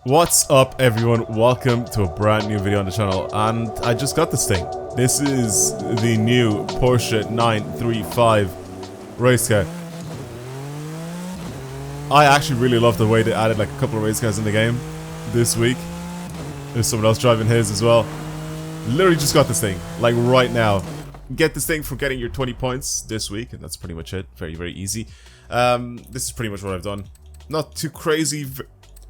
What's up, everyone? Welcome to a brand new video on the channel, and I just got this thing. This is the new Porsche 935 race car. I actually really love the way they added like a couple of race cars in the game this week. There's someone else driving his as well. Literally just got this thing, like right now. Get this thing for getting your 20 points this week, and that's pretty much it. Very, very easy. This is pretty much what I've done. Not too crazy.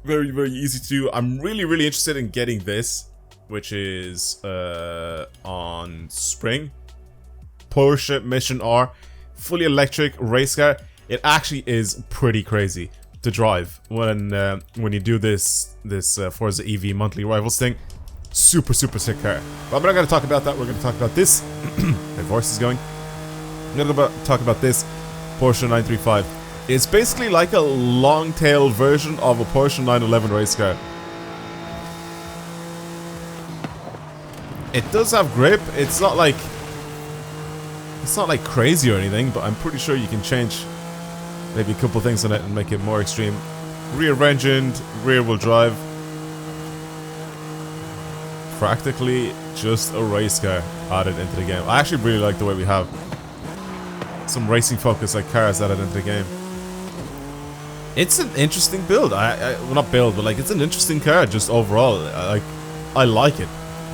Very, very easy to do. I'm really, really interested in getting this, which is on spring. Porsche Mission R, fully electric race car. It actually is pretty crazy to drive when you do this Forza EV monthly rivals thing. Super, super sick car. But we're not going to talk about that. We're going to talk about this. My voice is going. I'm going to talk about this Porsche 935. It's basically like a long-tail version of a Porsche 911 race car. It does have grip. It's not like crazy or anything, but I'm pretty sure you can change maybe a couple things on it and make it more extreme. Rear-engined, rear-wheel drive. Practically just a race car added into the game. I actually really like the way we have some racing focus like cars added into the game. It's an interesting build. Well, not build, but like it's an interesting car just overall. I like it.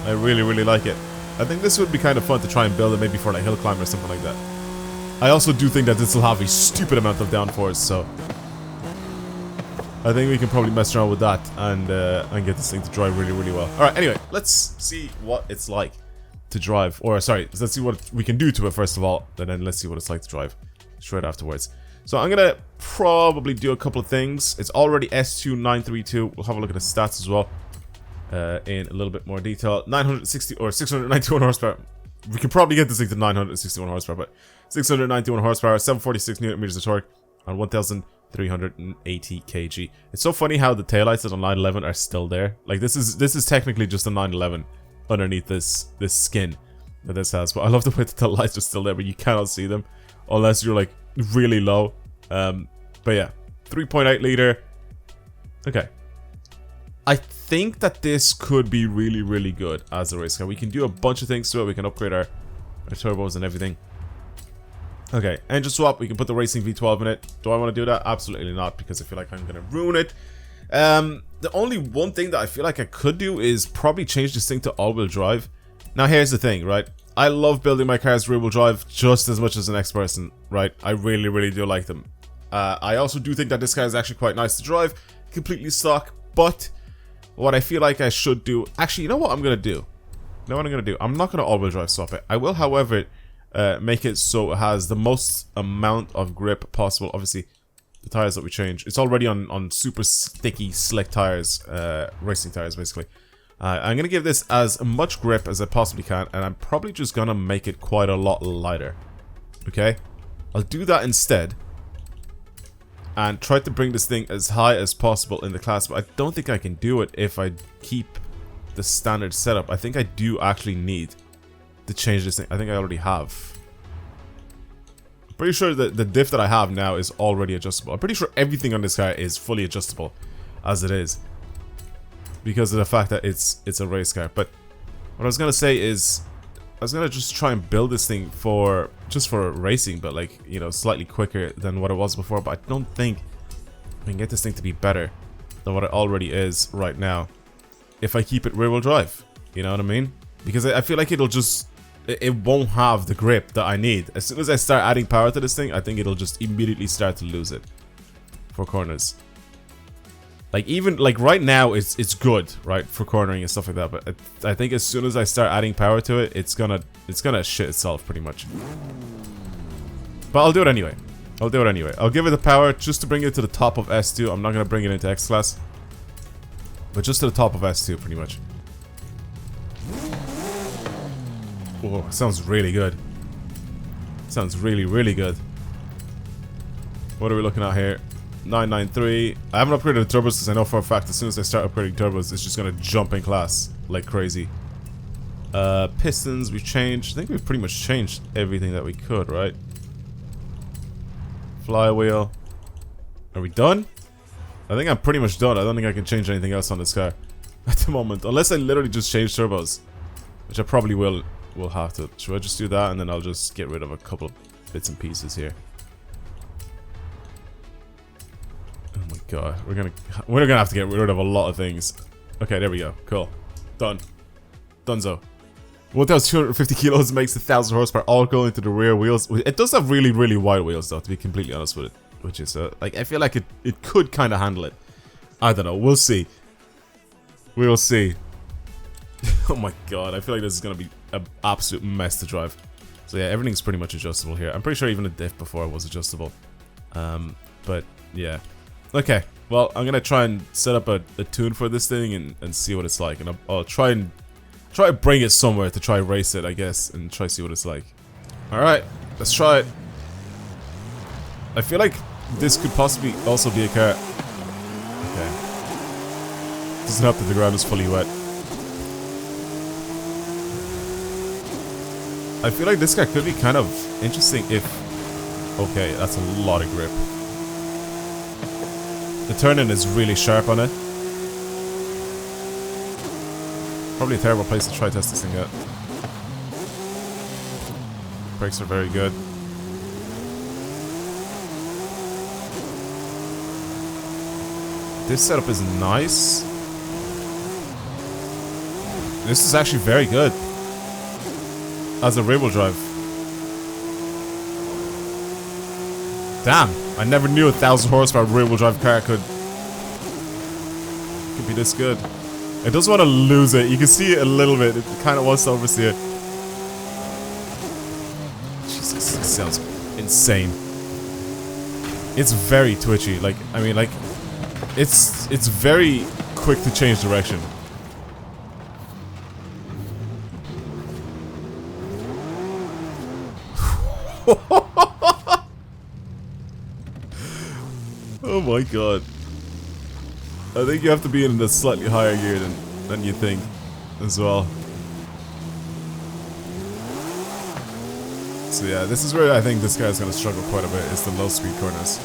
I really, really like it. I think this would be kind of fun to try and build it maybe for like hill climb or something like that. I also do think that this will have a stupid amount of downforce, so I think we can probably mess around with that and get this thing to drive really, really well. All right. Anyway, let's see what it's like to drive. Or sorry, let's see what we can do to it first of all, and then let's see what it's like to drive straight afterwards. So I'm gonna probably do a couple of things. It's already S2932. We'll have a look at the stats as well in a little bit more detail. 960 or 691 horsepower. We could probably get this thing to 961 horsepower, but 691 horsepower, 746 newton meters of torque, on 1,380 kg. It's so funny how the taillights of the 911 are still there. Like this is technically just a 911 underneath this skin that this has. But I love the way that the lights are still there, but you cannot see them unless you're like really low. But yeah, 3.8 liter. Okay, I think that this could be really, really good as a race car. We can do a bunch of things to it. We can upgrade our turbos and everything. Okay, engine swap. We can put the racing V12 in it. Do I want to do that? Absolutely not, because I feel like I'm gonna ruin it. The only one thing that I feel like I could do is probably change this thing to all-wheel drive. Now here's the thing, right? I love building my cars rear-wheel drive just as much as the next person, right? I really, really do like them. I also do think that this car is actually quite nice to drive, completely stock, but what I feel like I should do... Actually, you know what I'm going to do? You know what I'm going to do? I'm not going to all-wheel drive swap it. I will, however, make it so it has the most amount of grip possible. Obviously, the tires that we change, it's already on super sticky, slick tires, racing tires, basically. I'm going to give this as much grip as I possibly can, and I'm probably just going to make it quite a lot lighter. Okay? I'll do that instead, and try to bring this thing as high as possible in the class, but I don't think I can do it if I keep the standard setup. I think I do actually need to change this thing. I think I already have. I'm pretty sure that the diff that I have now is already adjustable. I'm pretty sure everything on this car is fully adjustable as it is, because of the fact that it's a race car. But what I was gonna say is I was gonna just try and build this thing just for racing, but like, you know, slightly quicker than what it was before. But I don't think I can get this thing to be better than what it already is right now if I keep it rear-wheel drive. You know what I mean? Because I feel like it won't have the grip that I need. As soon as I start adding power to this thing, I think it'll just immediately start to lose it for corners. Like, even like right now it's good, right, for cornering and stuff like that, but I think as soon as I start adding power to it, it's gonna shit itself pretty much. But I'll do it anyway. I'll give it the power just to bring it to the top of S2. I'm not gonna bring it into X-class, but just to the top of S2 pretty much. Whoa, sounds really good. Sounds really, really good. What are we looking at here? 993. I haven't upgraded the turbos because I know for a fact as soon as I start upgrading turbos, it's just gonna jump in class like crazy. Pistons we've changed. I think we've pretty much changed everything that we could, right? Flywheel. Are we done? I think I'm pretty much done. I don't think I can change anything else on this car at the moment. Unless I literally just change turbos. Which I probably will have to. Should I just do that and then I'll just get rid of a couple of bits and pieces here. Oh my god. We're gonna have to get rid of a lot of things. Okay, there we go. Cool. Done. Donezo. 1,250 kilos makes 1,000 horsepower, all going into the rear wheels. It does have really, really wide wheels though, to be completely honest with it. Which is, like, I feel like it could kind of handle it. I don't know. We'll see. We'll see. Oh my god, I feel like this is going to be an absolute mess to drive. So yeah, everything's pretty much adjustable here. I'm pretty sure even the diff before was adjustable. But yeah. Okay, well, I'm going to try and set up a tune for this thing and see what it's like. And I'll try to bring it somewhere to try race it, I guess, and try to see what it's like. Alright, let's try it. I feel like this could possibly also be a car. Okay. Doesn't help that the ground is fully wet. I feel like this guy could be kind of interesting if... Okay, that's a lot of grip. The turn-in is really sharp on it. Probably a terrible place to try test this thing out. Brakes are very good. This setup is nice. This is actually very good as a rear-wheel drive. Damn, I never knew a 1,000 horsepower rear-wheel drive car could be this good. It doesn't want to lose it. You can see it a little bit. It kind of wants to oversee it. Jesus, this sounds insane. It's very twitchy. Like, I mean, like, it's very quick to change direction. Oh my god. I think you have to be in a slightly higher gear than you think as well. So yeah, this is where I think this guy's gonna struggle quite a bit, is the low speed corners.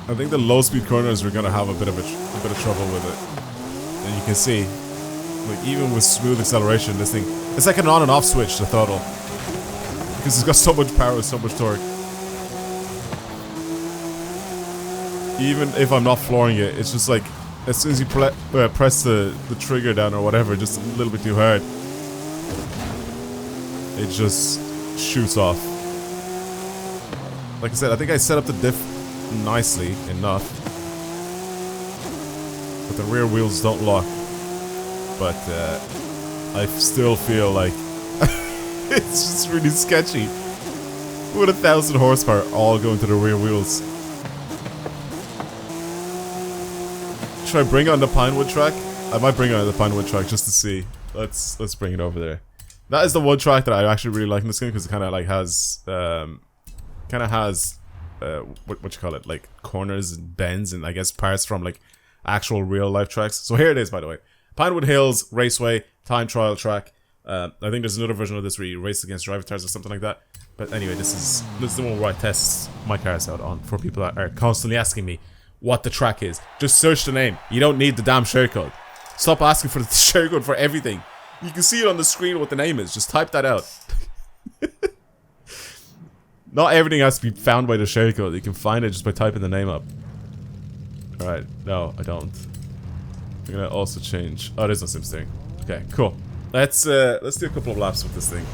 I think the low speed corners we're gonna have a bit of trouble with it. And you can see, like, even with smooth acceleration, this thing, it's like an on and off switch, the throttle. Because it's got so much power, so much torque. Even if I'm not flooring it, it's just like, as soon as you press the trigger down or whatever, just a little bit too hard, it just shoots off. Like I said, I think I set up the diff nicely enough, but the rear wheels don't lock. But I still feel like it's just really sketchy. With 1,000 horsepower all going to the rear wheels. Should I bring on the Pinewood track? I might bring on the Pinewood track just to see. Let's bring it over there. That is the one track that I actually really like in this game, because it kind of like has what you call it, like corners and bends and I guess parts from like actual real life tracks. So here it is, by the way. Pinewood Hills Raceway Time Trial Track. I think there's another version of this where you race against drive cars or something like that. But anyway, this is the one where I test my cars out on, for people that are constantly asking me what the track is. Just search the name. You don't need the damn share code. Stop asking for the share code for everything. You can see it on the screen what the name is. Just type that out. Not everything has to be found by the share code. You can find it just by typing the name up. Alright, no, I don't. I'm gonna also change. Oh, there's no sim steering. Okay, cool. Let's do a couple of laps with this thing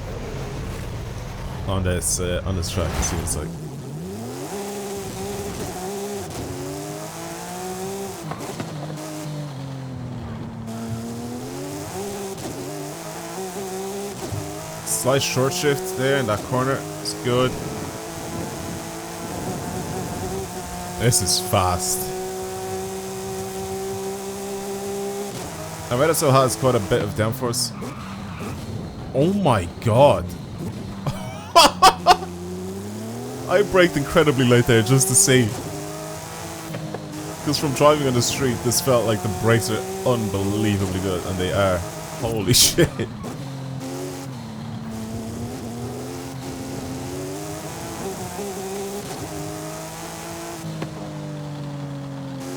on this track and see what it's like. Slight short shift there in that corner. It's good. This is fast. I bet it also has quite a bit of downforce. Oh my god. I braked incredibly late there just to see. Because from driving on the street, this felt like the brakes are unbelievably good, and they are. Holy shit.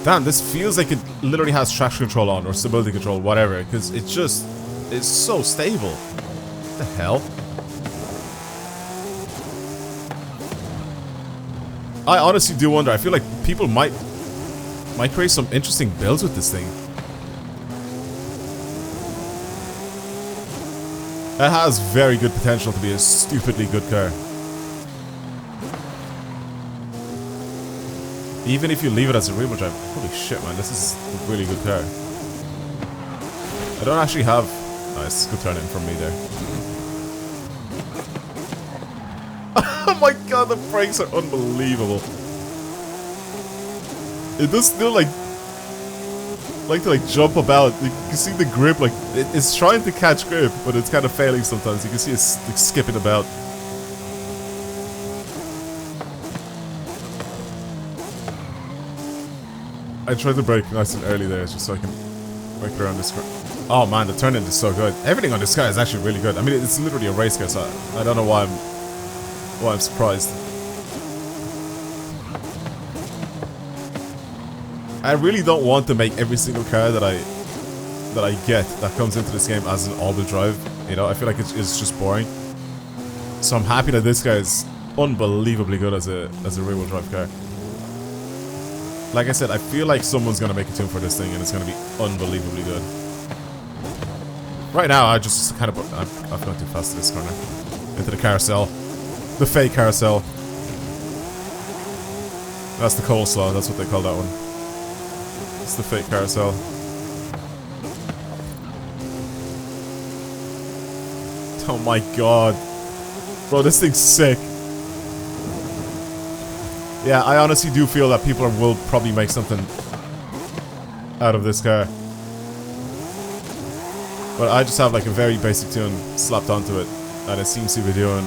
Damn, this feels like it literally has traction control on, or stability control, whatever, because it just is so stable. What the hell? I honestly do wonder. I feel like people might create some interesting builds with this thing. It has very good potential to be a stupidly good car. Even if you leave it as a rear-wheel drive. Holy shit, man, this is a really good car. I don't actually have... Nice, good turn in from me there. Oh my god, the brakes are unbelievable. It does still like to jump about. You can see the grip, like it's trying to catch grip, but it's kind of failing sometimes. You can see it's like skipping about. I tried to brake nice and early there, just so I can brake around this car. Oh man, the turn in is so good. Everything on this car is actually really good. I mean, it's literally a race car, so I don't know why I'm surprised. I really don't want to make every single car that I get that comes into this game as an all-wheel drive. You know, I feel like it's just boring. So I'm happy that this guy is unbelievably good as a rear-wheel drive car. Like I said, I feel like someone's gonna make a tune for this thing, and it's gonna be unbelievably good. Right now, I just kind of I've gone too fast to this corner into the carousel, the fake carousel. That's the coleslaw. That's what they call that one. It's the fake carousel. Oh my god. Bro, this thing's sick. Yeah, I honestly do feel that people will probably make something out of this car. But I just have like a very basic tune slapped onto it, and it seems to be doing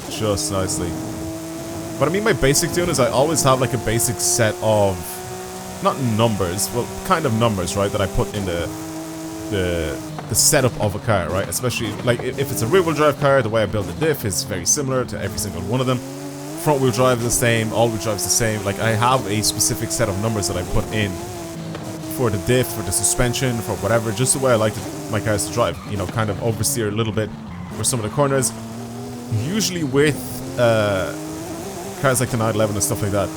just nicely. What I mean by basic tune is I always have like a basic set of, not numbers, well, kind of numbers, right, that I put in the setup of a car, right? Especially like if it's a rear-wheel drive car, the way I build the diff is very similar to every single one of them. Front-wheel drive is the same, all-wheel drive is the same. Like I have a specific set of numbers that I put in for the diff, for the suspension, for whatever, just the way I like my cars to drive. You know, kind of oversteer a little bit for some of the corners. Usually with cars like the 911 and stuff like that,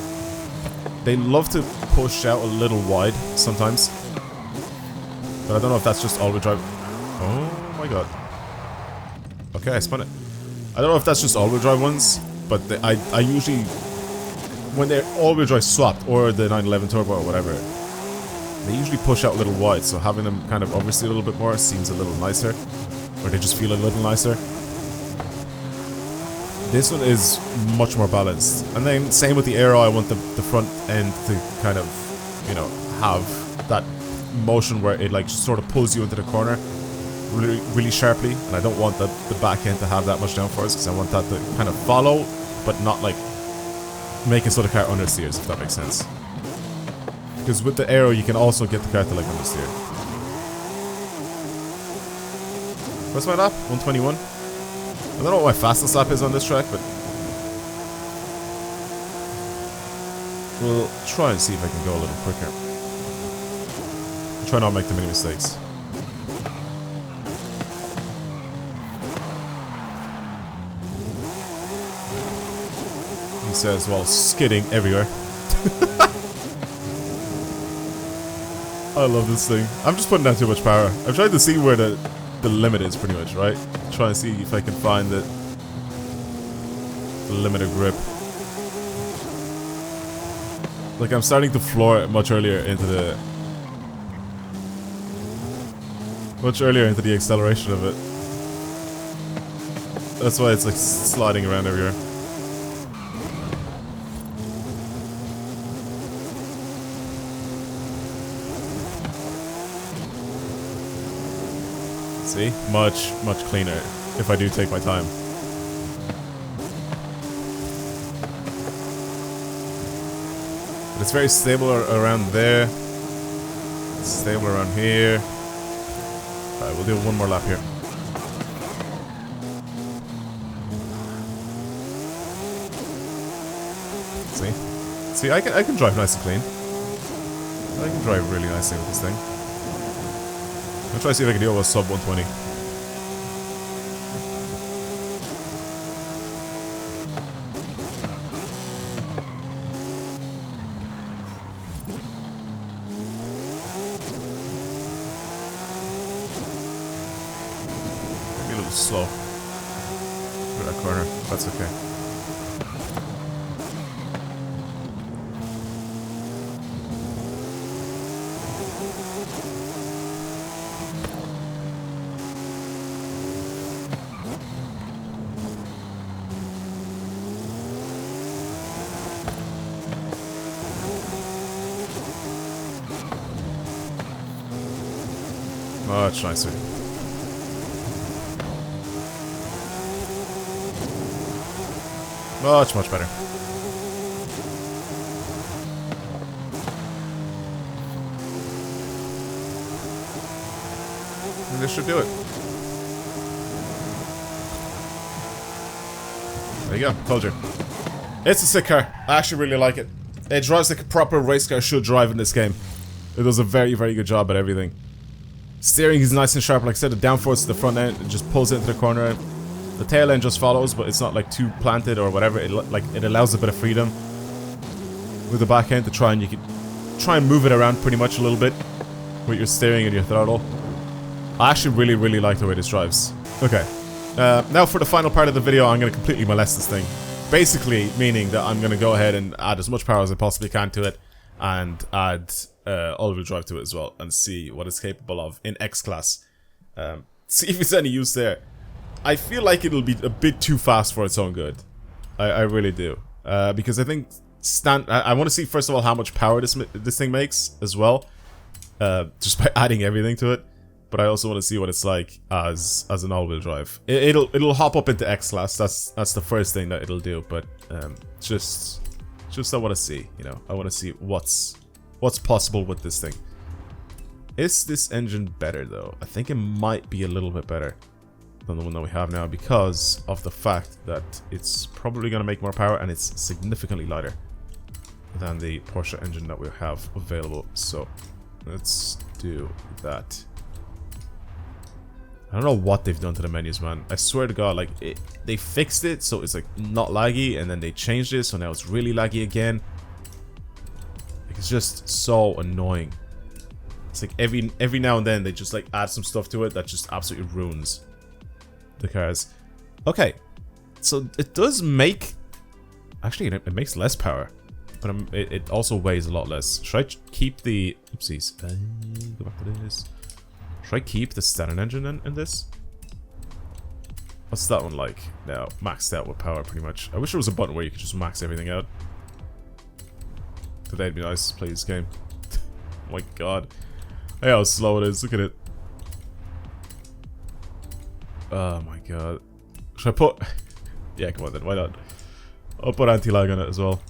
they love to push out a little wide sometimes. But I don't know if that's just all-wheel drive. Oh my god. Okay, I spun it. I don't know if that's just all-wheel drive ones, but I usually, when they're all-wheel drive swapped, or the 911 turbo or whatever, they usually push out a little wide, so having them kind of oversteer a little bit more seems a little nicer, or they just feel a little nicer. This one is much more balanced. And then same with the aero, I want the front end to kind of, you know, have that motion where it like just sort of pulls you into the corner really, really sharply, and I don't want the back end to have that much downforce, because I want that to kind of follow, but not like make it so the car understeers, if that makes sense. Because with the aero, you can also get the car to like understeer. What's my lap? 121? I don't know what my fastest lap is on this track, but we'll try and see if I can go a little quicker. I'll try not to make too many mistakes. He says while skidding everywhere. I love this thing. I'm just putting down too much power. I'm trying to see where the limit is, pretty much, right? Try and see if I can find the limit of grip. Like, I'm starting to floor it much earlier into the acceleration of it. That's why it's like sliding around everywhere. See? Much, much cleaner if I do take my time. But it's very stable around there. It's stable around here. Alright, we'll do one more lap here. See? See, I can drive nice and clean. I can drive really nicely with this thing. I'll try to see if I can do a sub 120. Maybe a little slow. For that corner. That's okay. Much nicer. Much, much better. And this should do it. There you go. Told you. It's a sick car. I actually really like it. It drives like a proper race car should drive in this game. It does a very, very good job at everything. Steering is nice and sharp, like I said, the downforce to the front end, it just pulls it into the corner. The tail end just follows, but it's not like too planted or whatever. It allows a bit of freedom with the back end to try and you can try and move it around pretty much a little bit with your steering and your throttle. I actually really, really like the way this drives. Okay, now for the final part of the video, I'm going to completely molest this thing. Basically meaning that I'm going to go ahead and add as much power as I possibly can to it and add all-wheel drive to it as well and see what it's capable of in X-class. See if it's any use there. I feel like it'll be a bit too fast for its own good. I really do. Because I think I want to see first of all how much power this thing makes as well. Just by adding everything to it. But I also want to see what it's like as an all-wheel drive. It'll hop up into X-class. That's the first thing that it'll do. But just I want to see, you know, I want to see what's possible with this thing. Is this engine better though? I think it might be a little bit better than the one that we have now because of the fact that it's probably going to make more power and it's significantly lighter than the Porsche engine that we have available. So let's do that. I don't know what they've done to the menus, man. I swear to God, like they fixed it so it's like not laggy, and then they changed it so now it's really laggy again. Like, it's just so annoying. It's like every now and then they just like add some stuff to it that just absolutely ruins the cars. Okay, so it does make actually it makes less power, but it also weighs a lot less. Should I keep the oopsies? Go back to this. Should I keep the standard engine in this? What's that one like? Now, maxed out with power pretty much. I wish there was a button where you could just max everything out. Today'd be nice to play this game. Oh my god. Hey, how slow it is. Look at it. Oh my god. Should I put... yeah, come on then. Why not? I'll put anti-lag on it as well.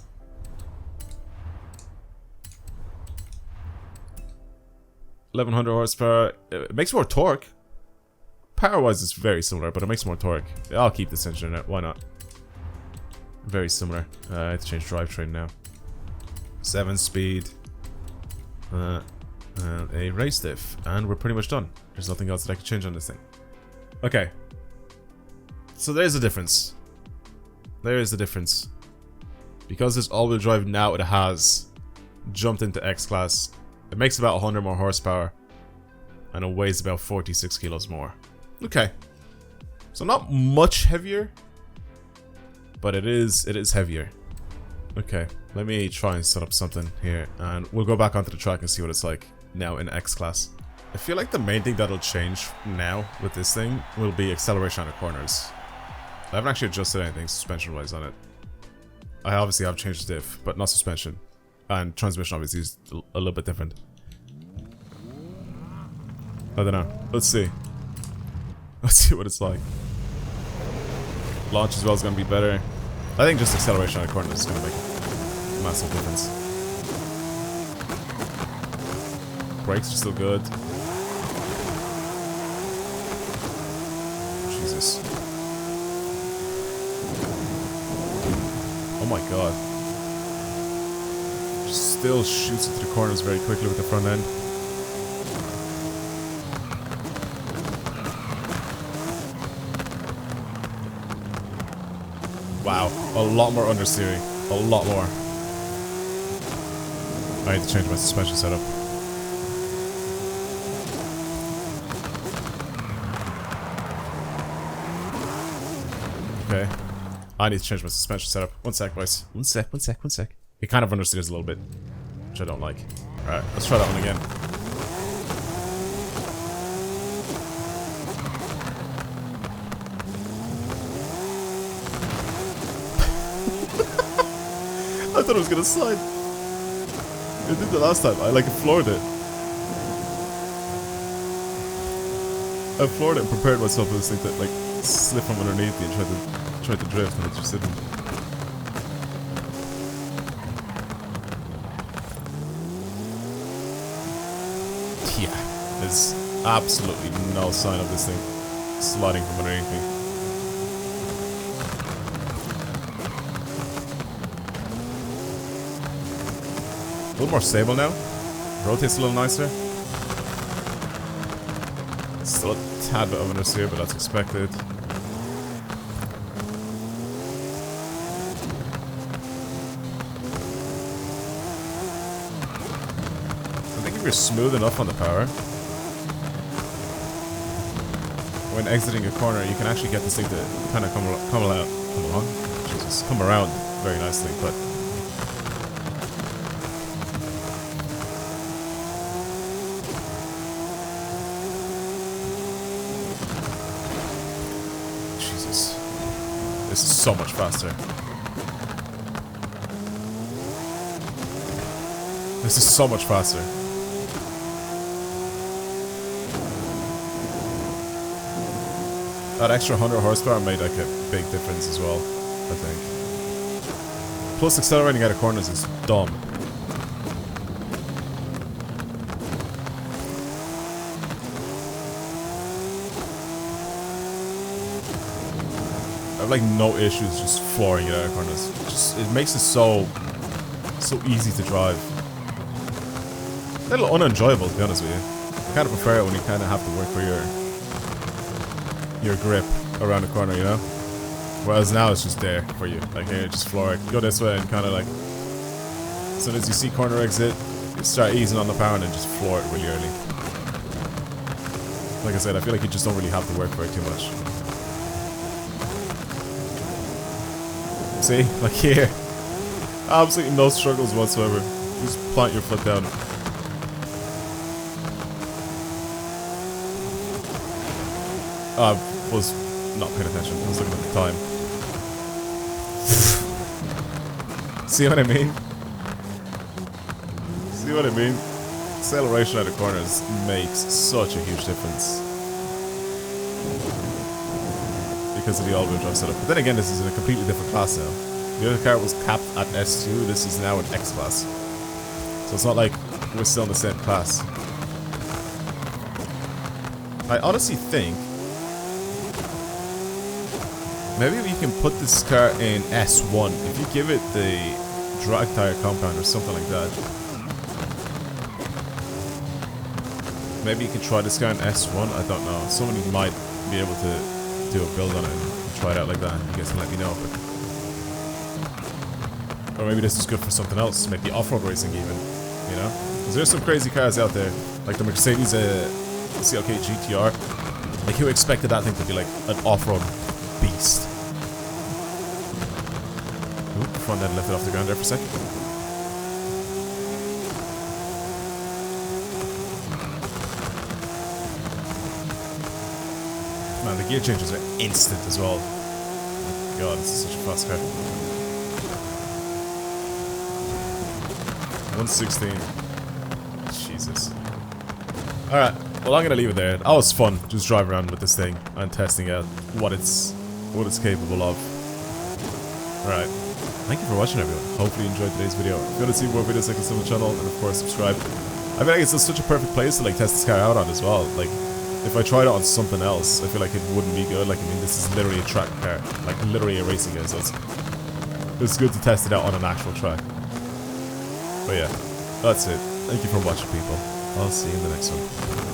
$1100 horsepower. It makes more torque. Power-wise, it's very similar, but it makes more torque. I'll keep this engine in it. Why not? Very similar. I have to change drivetrain now. 7-speed. And a race diff. And we're pretty much done. There's nothing else that I can change on this thing. Okay. So there's a difference. There is the difference. Because this all-wheel drive now, it has jumped into X-class. It makes about 100 more horsepower. And it weighs about 46 kilos more. Okay. So not much heavier. But it is heavier. Okay. Let me try and set up something here. And we'll go back onto the track and see what it's like now in X-class. I feel like the main thing that'll change now with this thing will be acceleration on the corners. I haven't actually adjusted anything suspension-wise on it. I obviously have changed the diff, but not suspension. And transmission obviously is a little bit different. I don't know. Let's see. Let's see what it's like. Launch as well is going to be better. I think just acceleration on the corners is going to make a massive difference. Brakes are still good. Jesus. Oh my god. Just still shoots into the corners very quickly with the front end. Wow, a lot more understeering. A lot more. I need to change my suspension setup. Okay. I need to change my suspension setup. One sec, boys. One sec. It kind of understeers a little bit, which I don't like. Alright, let's try that one again. I thought it was gonna slide. It did the last time. I like floored it. I floored it and prepared myself for this thing that like slip from underneath me and tried to drift, and it just didn't. Yeah, there's absolutely no sign of this thing sliding from underneath me. A little more stable now. Rotates a little nicer. Still a tad bit of understeer, but that's expected. I think if you're smooth enough on the power, when exiting a corner, you can actually get this thing to kind of come around very nicely, but this is so much faster. This is so much faster. That extra 100 horsepower made like a big difference as well, I think. Plus accelerating out of corners is dumb. I have like no issues just flooring it out of corners. It makes it so easy to drive. A little unenjoyable, to be honest with you. I kind of prefer it when you kind of have to work for your grip around the corner, you know? Whereas now it's just there for you. Like here, just floor it. Go this way and kind of like, as soon as you see corner exit, you start easing on the power and then just floor it really early. Like I said, I feel like you just don't really have to work for it too much. See? Like here. Absolutely no struggles whatsoever. Just plant your foot down. I was not paying attention. I was looking at the time. See what I mean? See what I mean? Acceleration out of corners makes such a huge difference. Because of the all-wheel drive setup. But then again, this is in a completely different class now. The other car was capped at S2, this is now an X-class. So it's not like we're still in the same class. I honestly think maybe we can put this car in S1. If you give it the drag tire compound or something like that. Maybe you can try this car in S1, I don't know. Somebody might be able to do a build on it and try it out like that. You guys can let me know. Or maybe this is good for something else, maybe off-road racing even, you know? Because there's some crazy cars out there, like the Mercedes CLK GTR. Like who expected that thing to be like an off-road beast? Oop, front end lifted off the ground there for a second. Man, the gear changes are instant as well. Oh God, this is such a fast car. 116. Jesus. Alright, well I'm gonna leave it there. That was fun, just driving around with this thing and testing out what it's capable of. Alright, thank you for watching everyone. Hopefully you enjoyed today's video. If you want to see more videos like this on the channel, and of course subscribe. I feel like it's just such a perfect place to like test this car out on as well. Like, if I tried it on something else, I feel like it wouldn't be good. Like, I mean, this is literally a track car. Like, literally a racing car, so it's good to test it out on an actual track. But yeah. That's it. Thank you for watching, people. I'll see you in the next one.